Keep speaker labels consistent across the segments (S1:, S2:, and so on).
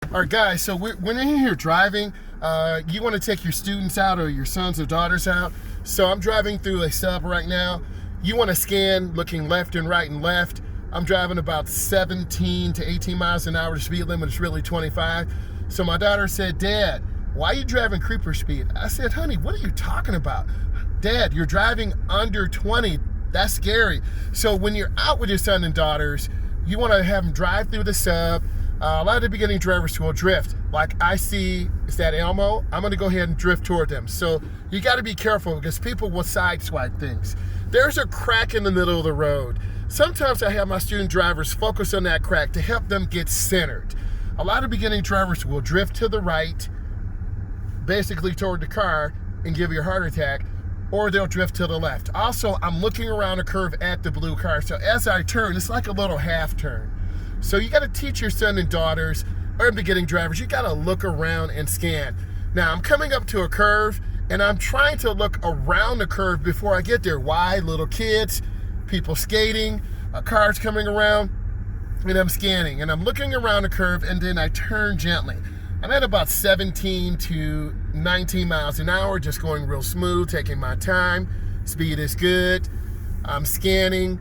S1: All right, guys, so when you're here driving, you want to take your students out or your sons or daughters out. So I'm driving through a sub right now. You want to scan looking left and right and left. I'm driving about 17 to 18 miles an hour. The speed limit is really 25. So my daughter said, "Dad, why are you driving creeper speed?" I said, "Honey, what are you talking about? Dad, you're driving under 20. That's scary." So when you're out with your son and daughters, you want to have them drive through the sub. A lot of the beginning drivers will drift. Like I see, is that Elmo? I'm gonna go ahead and drift toward them. So you gotta be careful because people will sideswipe things. There's a crack in the middle of the road. Sometimes I have my student drivers focus on that crack to help them get centered. A lot of beginning drivers will drift to the right, basically toward the car and give you a heart attack, or they'll drift to the left. Also, I'm looking around a curve at the blue car. So as I turn, it's like a little half turn. So you gotta teach your son and daughters, or beginning drivers, you gotta look around and scan. Now I'm coming up to a curve and I'm trying to look around the curve before I get there. Why? Little kids, people skating, cars coming around, and I'm scanning. And I'm looking around the curve and then I turn gently. I'm at about 17 to 19 miles an hour, just going real smooth, taking my time. Speed is good. I'm scanning.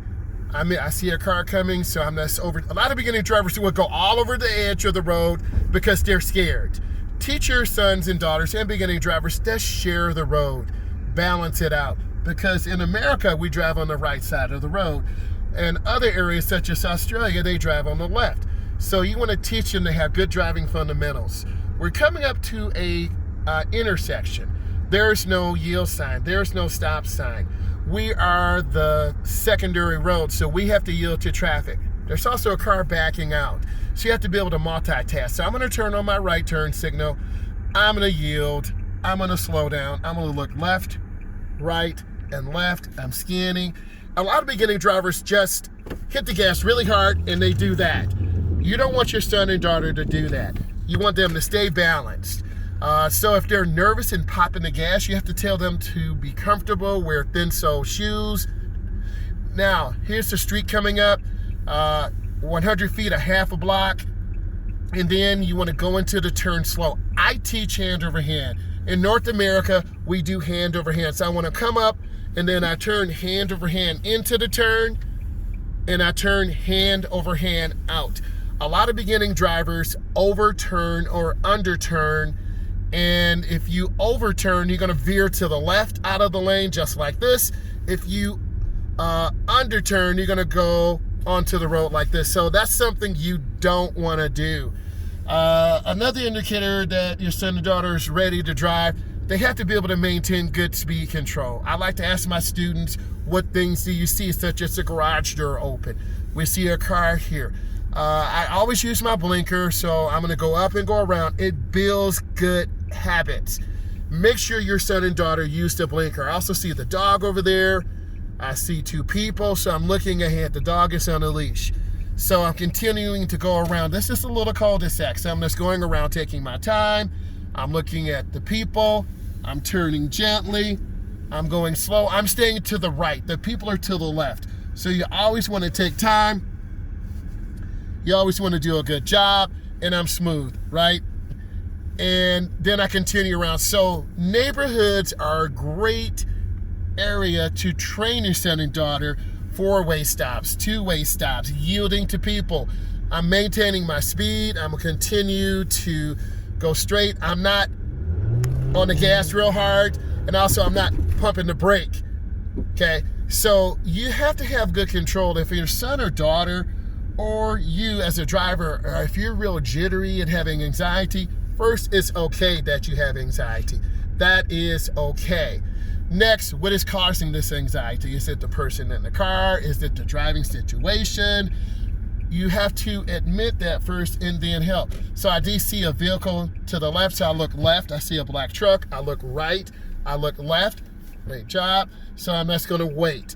S1: I see a car coming, so I'm just over. A lot of beginning drivers will go all over the edge of the road because they're scared. Teach your sons and daughters and beginning drivers, just share the road, balance it out. Because in America, we drive on the right side of the road. And other areas such as Australia, they drive on the left. So you want to teach them to have good driving fundamentals. We're coming up to a intersection. There's no yield sign. There's no stop sign. We are the secondary road, so we have to yield to traffic. There's also a car backing out, so you have to be able to multitask. So I'm going to turn on my right turn signal. I'm going to yield. I'm going to slow down. I'm going to look left, right, and left. I'm scanning. A lot of beginning drivers just hit the gas really hard, and they do that. You don't want your son and daughter to do that. You want them to stay balanced. So if they're nervous and popping the gas, you have to tell them to be comfortable, wear thin-soled shoes. Now, here's the street coming up, 100 feet, a half a block, and then you want to go into the turn slow. I teach hand over hand. In North America, we do hand over hand. So I want to come up, and then I turn hand over hand into the turn, and I turn hand over hand out. A lot of beginning drivers overturn or underturn. And if you overturn, you're gonna veer to the left out of the lane, just like this. If you underturn, you're gonna go onto the road like this. So that's something you don't wanna do. Another indicator that your son or daughter is ready to drive, they have to be able to maintain good speed control. I like to ask my students, what things do you see, such as the garage door open? We see a car here. I always use my blinker, so I'm gonna go up and go around. It builds good habits. Make sure your son and daughter use the blinker. I also see the dog over there. I see two people, so I'm looking ahead. The dog is on a leash. So I'm continuing to go around. This is a little cul-de-sac, so I'm just going around taking my time. I'm looking at the people. I'm turning gently. I'm going slow. I'm staying to the right. The people are to the left. So you always want to take time. You always want to do a good job, and I'm smooth, right? And then I continue around. So neighborhoods are a great area to train your son and daughter. Four-way stops, two-way stops, yielding to people. I'm maintaining my speed. I'm gonna continue to go straight. I'm not on the gas real hard, and also I'm not pumping the brake, okay? So you have to have good control. If your son or daughter, or you as a driver, or if you're real jittery and having anxiety, first, it's okay that you have anxiety. That is okay. Next, what is causing this anxiety? Is it the person in the car? Is it the driving situation? You have to admit that first and then help. So I do see a vehicle to the left, so I look left. I see a black truck. I look right. I look left. Great job. So I'm just gonna wait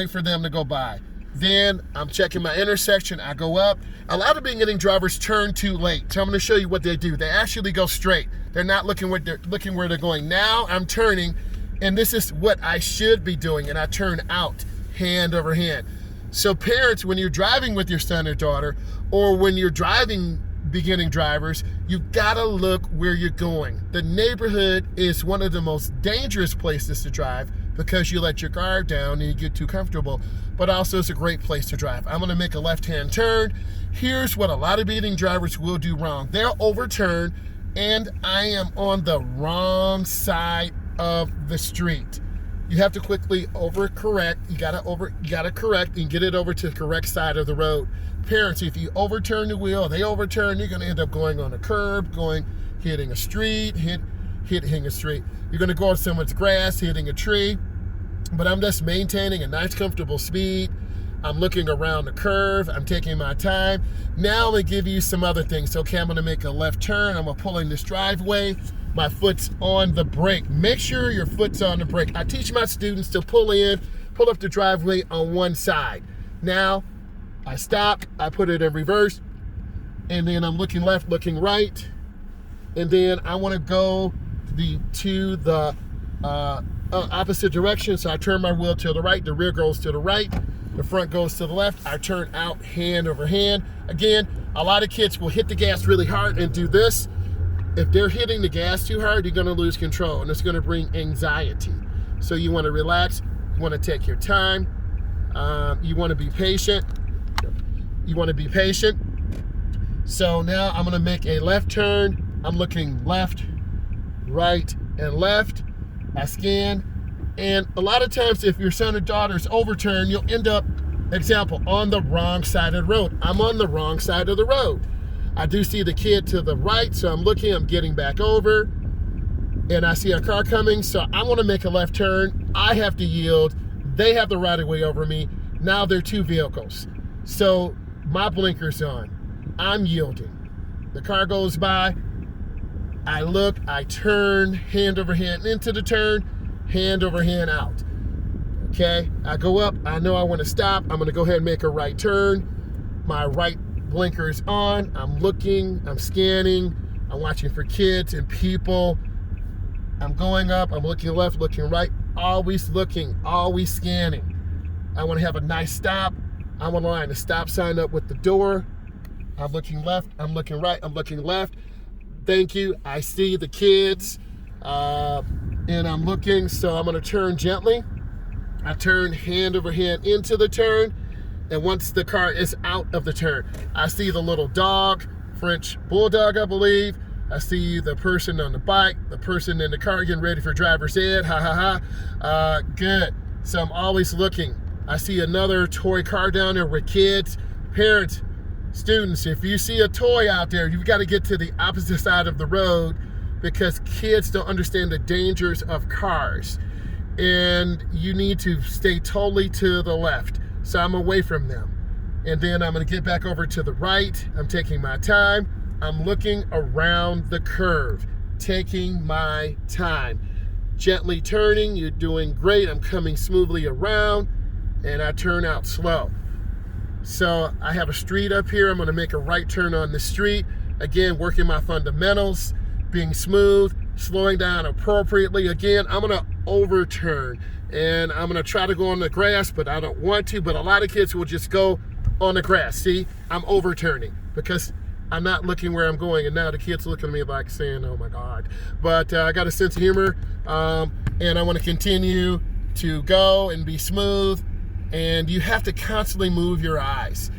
S1: for them to go by. Then I'm checking my intersection. I go up. A lot of beginning drivers turn too late. So I'm going to show you what they do. They actually go straight. They're not looking where they're going. Now I'm turning, and this is what I should be doing. And I turn out, hand over hand. So parents, when you're driving with your son or daughter, or when you're driving beginning drivers, you gotta look where you're going. The neighborhood is one of the most dangerous places to drive because you let your guard down and you get too comfortable, but also it's a great place to drive. I'm gonna make a left-hand turn. Here's what a lot of beginning drivers will do wrong. They'll overturn, and I am on the wrong side of the street. You have to quickly overcorrect. You gotta correct and get it over to the correct side of the road. Parents, if you overturn the wheel, they overturn, you're gonna end up going on a curb, hitting a street, hitting a street. You're gonna go on someone's grass, hitting a tree. But I'm just maintaining a nice, comfortable speed. I'm looking around the curve. I'm taking my time. Now I'm gonna give you some other things. Okay, I'm gonna make a left turn. I'm gonna pull in this driveway. My foot's on the brake. Make sure your foot's on the brake. I teach my students to pull up the driveway on one side. Now, I stop, I put it in reverse, and then I'm looking left, looking right, and then I wanna go to the opposite direction, so I turn my wheel to the right, the rear goes to the right, the front goes to the left, I turn out hand over hand. Again, a lot of kids will hit the gas really hard and do this. If they're hitting the gas too hard, you're gonna lose control, and it's gonna bring anxiety. So you wanna relax, you wanna take your time, you wanna be patient. So now I'm gonna make a left turn. I'm looking left, right, and left. I scan, and a lot of times if your son or daughter's overturned, you'll end up, example, on the wrong side of the road. I'm on the wrong side of the road. I do see the kid to the right, so I'm looking, I'm getting back over, and I see a car coming, so I wanna make a left turn. I have to yield. They have the right of way over me. Now there are two vehicles. So my blinker's on. I'm yielding. The car goes by. I look, I turn, hand over hand into the turn, hand over hand out. Okay, I go up, I know I wanna stop. I'm gonna go ahead and make a right turn. My right blinker is on. I'm looking, I'm scanning, I'm watching for kids and people. I'm going up, I'm looking left, looking right, always looking, always scanning. I wanna have a nice stop. I wanna line the stop sign up with the door. I'm looking left, I'm looking right, I'm looking left. Thank you, I see the kids, and I'm looking, so I'm gonna turn gently. I turn hand over hand into the turn, and once the car is out of the turn, I see the little dog, French bulldog, I believe. I see the person on the bike, the person in the car getting ready for driver's ed, ha ha ha. Good, so I'm always looking. I see another toy car down there with kids. Parents, students, if you see a toy out there, you've got to get to the opposite side of the road because kids don't understand the dangers of cars. And you need to stay totally to the left. So I'm away from them. And then I'm gonna get back over to the right. I'm taking my time. I'm looking around the curve, taking my time. Gently turning, you're doing great. I'm coming smoothly around, and I turn out slow. So I have a street up here. I'm gonna make a right turn on the street. Again, working my fundamentals, being smooth, slowing down appropriately. Again, I'm gonna overturn, and I'm gonna try to go on the grass, but I don't want to, but a lot of kids will just go on the grass. See, I'm overturning because I'm not looking where I'm going, and now the kids look at me like saying, oh my God. But I got a sense of humor, and I wanna continue to go and be smooth, and you have to constantly move your eyes.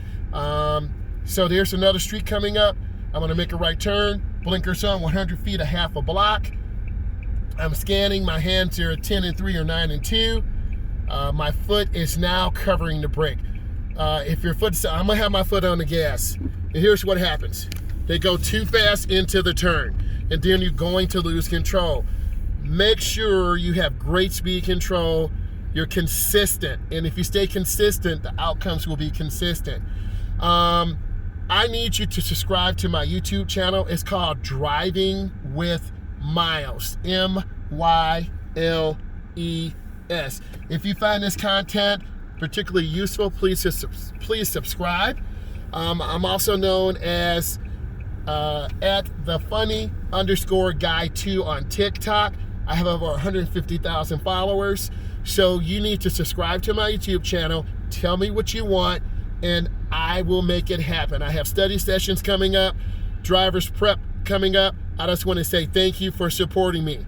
S1: So there's another street coming up. I'm gonna make a right turn, blinkers on, 100 feet, a half a block. I'm scanning, my hands are 10 and 3 or 9 and 2. My foot is now covering the brake. If your foot's, I'm gonna have my foot on the gas. And here's what happens. They go too fast into the turn, and then you're going to lose control. Make sure you have great speed control. You're consistent, and if you stay consistent, the outcomes will be consistent. I need you to subscribe to my YouTube channel. It's called Driving with Myles, M-Y-L-E-S. If you find this content particularly useful, please subscribe. I'm also known as at the funny_guy2 on TikTok. I have over 150,000 followers. So you need to subscribe to my YouTube channel, tell me what you want, and I will make it happen. I have study sessions coming up. driver's prep coming up. I just want to say thank you for supporting me.